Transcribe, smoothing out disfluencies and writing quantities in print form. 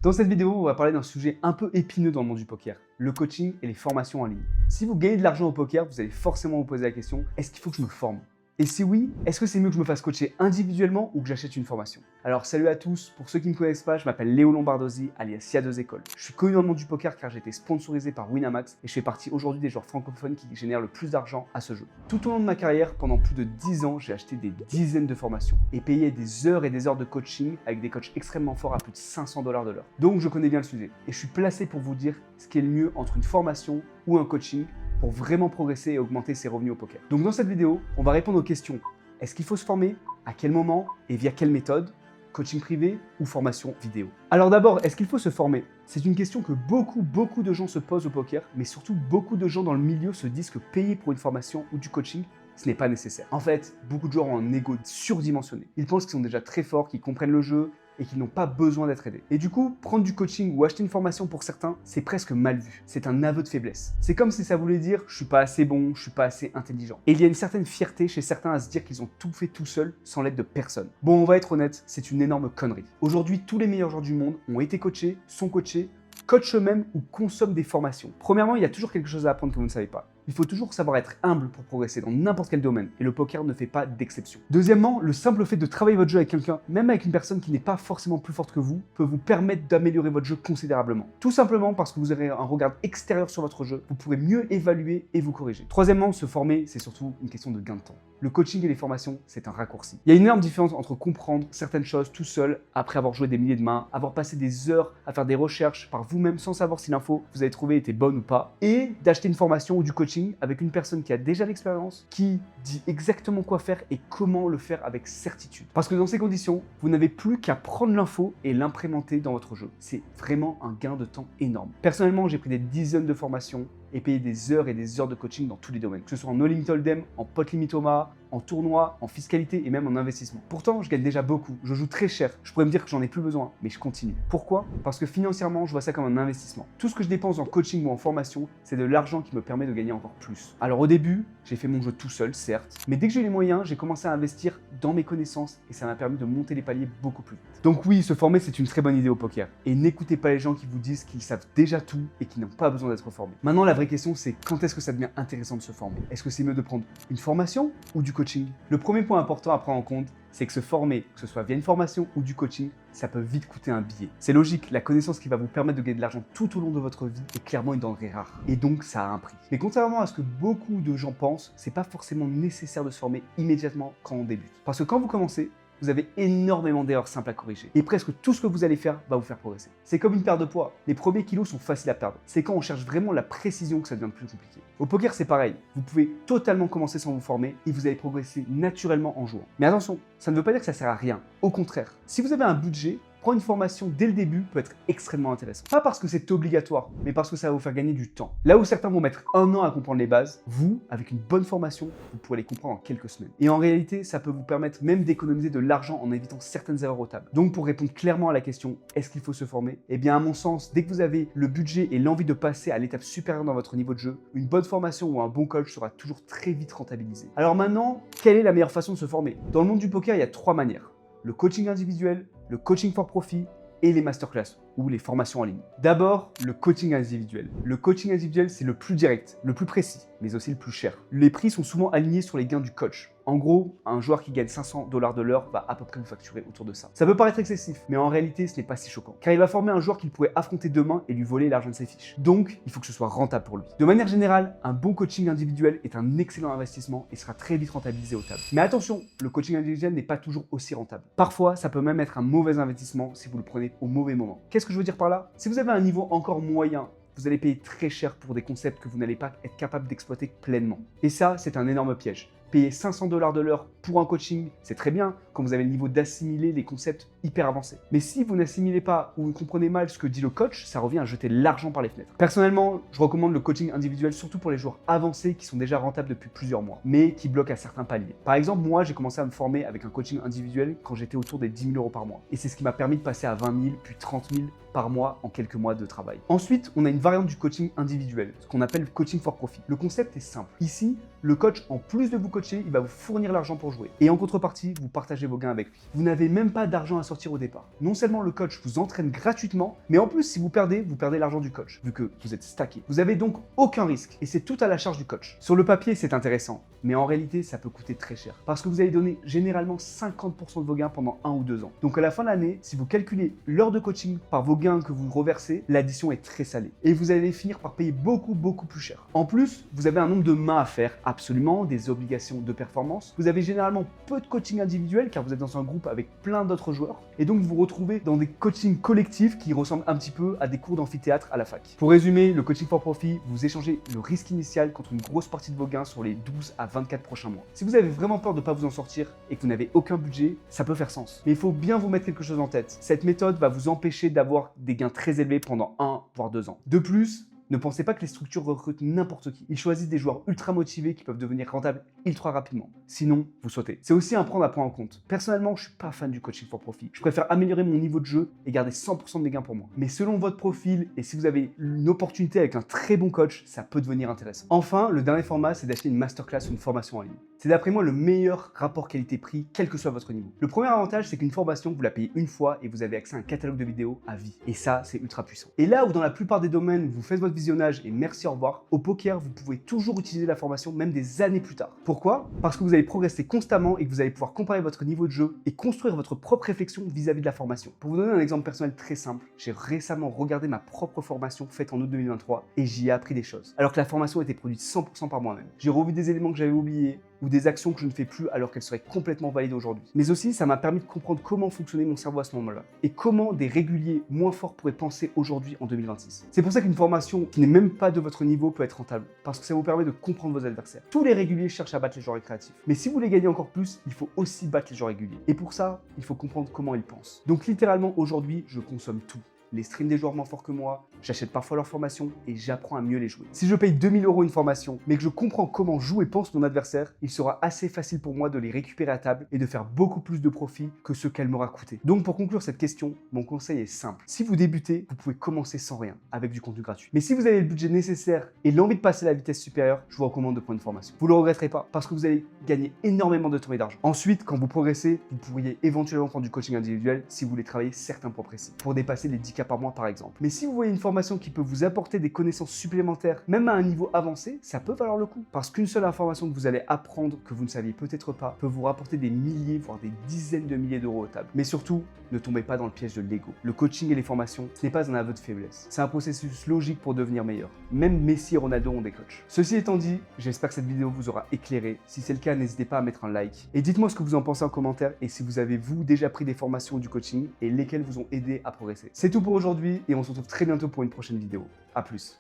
Dans cette vidéo, on va parler d'un sujet un peu épineux dans le monde du poker, le coaching et les formations en ligne. Si vous gagnez de l'argent au poker, vous allez forcément vous poser la question, est-ce qu'il faut que je me forme ? Et si oui, est-ce que c'est mieux que je me fasse coacher individuellement ou que j'achète une formation? Alors salut à tous, pour ceux qui ne me connaissent pas, je m'appelle Léo Lombardosi, alias Sia2 Écoles. Je suis connu dans le monde du poker car j'ai été sponsorisé par Winamax et je fais partie aujourd'hui des joueurs francophones qui génèrent le plus d'argent à ce jeu. Tout au long de ma carrière, pendant plus de 10 ans, j'ai acheté des dizaines de formations et payé des heures et des heures de coaching avec des coachs extrêmement forts à plus de 500$ de l'heure. Donc je connais bien le sujet et je suis placé pour vous dire ce qui est le mieux entre une formation ou un coaching pour vraiment progresser et augmenter ses revenus au poker. Donc dans cette vidéo, on va répondre aux questions. Est-ce qu'il faut se former? À quel moment? Et via quelle méthode? Coaching privé ou formation vidéo? Alors d'abord, est-ce qu'il faut se former? C'est une question que beaucoup de gens se posent au poker, mais surtout beaucoup de gens dans le milieu se disent que payer pour une formation ou du coaching, ce n'est pas nécessaire. En fait, beaucoup de joueurs ont un ego surdimensionné. Ils pensent qu'ils sont déjà très forts, qu'ils comprennent le jeu, et qu'ils n'ont pas besoin d'être aidés. Et du coup, prendre du coaching ou acheter une formation pour certains, c'est presque mal vu. C'est un aveu de faiblesse. C'est comme si ça voulait dire « je suis pas assez bon, je suis pas assez intelligent ». Et il y a une certaine fierté chez certains à se dire qu'ils ont tout fait tout seuls, sans l'aide de personne. Bon, on va être honnête, c'est une énorme connerie. Aujourd'hui, tous les meilleurs joueurs du monde ont été coachés, sont coachés, coachent eux-mêmes ou consomment des formations. Premièrement, il y a toujours quelque chose à apprendre que vous ne savez pas. Il faut toujours savoir être humble pour progresser dans n'importe quel domaine, et le poker ne fait pas d'exception. Deuxièmement, le simple fait de travailler votre jeu avec quelqu'un, même avec une personne qui n'est pas forcément plus forte que vous, peut vous permettre d'améliorer votre jeu considérablement. Tout simplement parce que vous aurez un regard extérieur sur votre jeu, vous pourrez mieux évaluer et vous corriger. Troisièmement, se former, c'est surtout une question de gain de temps. Le coaching et les formations, c'est un raccourci. Il y a une énorme différence entre comprendre certaines choses tout seul, après avoir joué des milliers de mains, avoir passé des heures à faire des recherches par vous-même sans savoir si l'info que vous avez trouvée était bonne ou pas, et d'acheter une formation ou du coaching avec une personne qui a déjà l'expérience, qui dit exactement quoi faire et comment le faire avec certitude. Parce que dans ces conditions, vous n'avez plus qu'à prendre l'info et l'implémenter dans votre jeu. C'est vraiment un gain de temps énorme. Personnellement, j'ai pris des dizaines de formations et payé des heures et des heures de coaching dans tous les domaines, que ce soit en no limit hold'em, en pot limit OMA, en tournoi, en fiscalité et même en investissement. Pourtant, je gagne déjà beaucoup, je joue très cher, je pourrais me dire que j'en ai plus besoin, mais je continue. Pourquoi? Parce que financièrement, je vois ça comme un investissement. Tout ce que je dépense en coaching ou en formation, c'est de l'argent qui me permet de gagner encore plus. Alors au début, j'ai fait mon jeu tout seul, certes, mais dès que j'ai eu les moyens, j'ai commencé à investir dans mes connaissances et ça m'a permis de monter les paliers beaucoup plus vite. Donc oui, se former, c'est une très bonne idée au poker. Et n'écoutez pas les gens qui vous disent qu'ils savent déjà tout et qu'ils n'ont pas besoin d'être formés. Maintenant, la vraie question, c'est quand est-ce que ça devient intéressant de se former? Est-ce que c'est mieux de prendre une formation ou du coaching? Le premier point important à prendre en compte, c'est que se former, que ce soit via une formation ou du coaching, ça peut vite coûter un billet. C'est logique, la connaissance qui va vous permettre de gagner de l'argent tout au long de votre vie est clairement une denrée rare. Et donc, ça a un prix. Mais contrairement à ce que beaucoup de gens pensent, c'est pas forcément nécessaire de se former immédiatement quand on débute. Parce que quand vous commencez, vous avez énormément d'erreurs simples à corriger. Et presque tout ce que vous allez faire va vous faire progresser. C'est comme une perte de poids. Les premiers kilos sont faciles à perdre. C'est quand on cherche vraiment la précision que ça devient plus compliqué. Au poker, c'est pareil. Vous pouvez totalement commencer sans vous former et vous allez progresser naturellement en jouant. Mais attention, ça ne veut pas dire que ça sert à rien. Au contraire, si vous avez un budget, prendre une formation dès le début peut être extrêmement intéressant. Pas parce que c'est obligatoire, mais parce que ça va vous faire gagner du temps. Là où certains vont mettre 1 an à comprendre les bases, vous, avec une bonne formation, vous pourrez les comprendre en quelques semaines. Et en réalité, ça peut vous permettre même d'économiser de l'argent en évitant certaines erreurs au table. Donc pour répondre clairement à la question, est-ce qu'il faut se former? Eh bien à mon sens, dès que vous avez le budget et l'envie de passer à l'étape supérieure dans votre niveau de jeu, une bonne formation ou un bon coach sera toujours très vite rentabilisé. Alors maintenant, quelle est la meilleure façon de se former? Dans le monde du poker, il y a 3 manières. Le coaching individuel, le coaching for profit et les masterclass ou les formations en ligne. D'abord, le coaching individuel. Le coaching individuel, c'est le plus direct, le plus précis, mais aussi le plus cher. Les prix sont souvent alignés sur les gains du coach. En gros, un joueur qui gagne 500$ de l'heure va à peu près vous facturer autour de ça. Ça peut paraître excessif, mais en réalité, ce n'est pas si choquant. Car il va former un joueur qu'il pourrait affronter demain et lui voler l'argent de ses fiches. Donc, il faut que ce soit rentable pour lui. De manière générale, un bon coaching individuel est un excellent investissement et sera très vite rentabilisé au table. Mais attention, le coaching individuel n'est pas toujours aussi rentable. Parfois, ça peut même être un mauvais investissement si vous le prenez au mauvais moment. Qu'est-ce que je veux dire par là? Si vous avez un niveau encore moyen, vous allez payer très cher pour des concepts que vous n'allez pas être capable d'exploiter pleinement. Et ça, c'est un énorme piège. Payer 500$ de l'heure pour un coaching, c'est très bien quand vous avez le niveau d'assimiler les concepts hyper avancés. Mais si vous n'assimilez pas ou vous comprenez mal ce que dit le coach, ça revient à jeter l'argent par les fenêtres. Personnellement, je recommande le coaching individuel surtout pour les joueurs avancés qui sont déjà rentables depuis plusieurs mois, mais qui bloquent à certains paliers. Par exemple, moi, j'ai commencé à me former avec un coaching individuel quand j'étais autour des 10 000€ par mois. Et c'est ce qui m'a permis de passer à 20 000 puis 30 000 par mois en quelques mois de travail. Ensuite, on a une variante du coaching individuel, ce qu'on appelle coaching for profit. Le concept est simple. Ici, le coach, en plus de vous coacher, il va vous fournir l'argent pour jouer. Et en contrepartie, vous partagez partager vos gains avec lui. Vous n'avez même pas d'argent à sortir au départ. Non seulement le coach vous entraîne gratuitement, mais en plus, si vous perdez l'argent du coach, vu que vous êtes stacké. Vous avez donc aucun risque et c'est tout à la charge du coach. Sur le papier, c'est intéressant, mais en réalité, ça peut coûter très cher parce que vous allez donner généralement 50% de vos gains pendant 1 ou 2 ans. Donc à la fin de l'année, si vous calculez l'heure de coaching par vos gains que vous reversez, l'addition est très salée et vous allez finir par payer beaucoup plus cher. En plus, vous avez un nombre de mains à faire, absolument, des obligations de performance. Vous avez généralement peu de coaching individuel car vous êtes dans un groupe avec plein d'autres joueurs et donc vous vous retrouvez dans des coachings collectifs qui ressemblent un petit peu à des cours d'amphithéâtre à la fac. Pour résumer, le coaching for profit, vous échangez le risque initial contre une grosse partie de vos gains sur les 12 à 24 prochains mois. Si vous avez vraiment peur de ne pas vous en sortir et que vous n'avez aucun budget, ça peut faire sens. Mais il faut bien vous mettre quelque chose en tête. Cette méthode va vous empêcher d'avoir des gains très élevés pendant 1 voire 2 ans. De plus, ne pensez pas que les structures recrutent n'importe qui. Ils choisissent des joueurs ultra motivés qui peuvent devenir rentables ultra rapidement. Sinon, vous sautez. C'est aussi un point à prendre en compte. Personnellement, je ne suis pas fan du coaching for profit. Je préfère améliorer mon niveau de jeu et garder 100% de mes gains pour moi. Mais selon votre profil et si vous avez une opportunité avec un très bon coach, ça peut devenir intéressant. Enfin, le dernier format, c'est d'acheter une masterclass ou une formation en ligne. C'est d'après moi le meilleur rapport qualité-prix, quel que soit votre niveau. Le premier avantage, c'est qu'une formation, vous la payez une fois et vous avez accès à un catalogue de vidéos à vie. Et ça, c'est ultra puissant. Et là où dans la plupart des domaines, vous faites votre visionnage et merci, au revoir, au poker, vous pouvez toujours utiliser la formation même des années plus tard. Pourquoi? Parce que vous allez progresser constamment et que vous allez pouvoir comparer votre niveau de jeu et construire votre propre réflexion vis-à-vis de la formation. Pour vous donner un exemple personnel très simple, j'ai récemment regardé ma propre formation faite en août 2023 et j'y ai appris des choses. Alors que la formation était produite 100% par moi-même. J'ai revu des éléments que j'avais oubliés, ou des actions que je ne fais plus alors qu'elles seraient complètement valides aujourd'hui. Mais aussi, ça m'a permis de comprendre comment fonctionnait mon cerveau à ce moment-là et comment des réguliers moins forts pourraient penser aujourd'hui en 2026. C'est pour ça qu'une formation qui n'est même pas de votre niveau peut être rentable, parce que ça vous permet de comprendre vos adversaires. Tous les réguliers cherchent à battre les joueurs récréatifs. Mais si vous voulez gagner encore plus, il faut aussi battre les joueurs réguliers. Et pour ça, il faut comprendre comment ils pensent. Donc littéralement, aujourd'hui, je consomme tout. Les streams des joueurs moins forts que moi, j'achète parfois leurs formations et j'apprends à mieux les jouer. Si je paye 2000 € une formation, mais que je comprends comment joue et pense mon adversaire, il sera assez facile pour moi de les récupérer à table et de faire beaucoup plus de profit que ce qu'elle m'aura coûté. Donc pour conclure cette question, mon conseil est simple. Si vous débutez, vous pouvez commencer sans rien, avec du contenu gratuit. Mais si vous avez le budget nécessaire et l'envie de passer à la vitesse supérieure, je vous recommande de prendre une formation. Vous ne le regretterez pas parce que vous allez gagner énormément de temps et d'argent. Ensuite, quand vous progressez, vous pourriez éventuellement prendre du coaching individuel si vous voulez travailler certains points précis, pour dépasser les 10K par mois par exemple. Mais si vous voyez une formation qui peut vous apporter des connaissances supplémentaires, même à un niveau avancé, ça peut valoir le coup. Parce qu'une seule information que vous allez apprendre que vous ne saviez peut-être pas peut vous rapporter des milliers, voire des dizaines de milliers d'euros au table. Mais surtout, ne tombez pas dans le piège de l'ego. Le coaching et les formations, ce n'est pas un aveu de faiblesse. C'est un processus logique pour devenir meilleur. Même Messi et Ronaldo ont des coachs. Ceci étant dit, j'espère que cette vidéo vous aura éclairé. Si c'est le cas, n'hésitez pas à mettre un like. Et dites-moi ce que vous en pensez en commentaire et si vous avez vous déjà pris des formations ou du coaching et lesquelles vous ont aidé à progresser. C'est tout pour aujourd'hui et on se retrouve très bientôt pour une prochaine vidéo. A plus.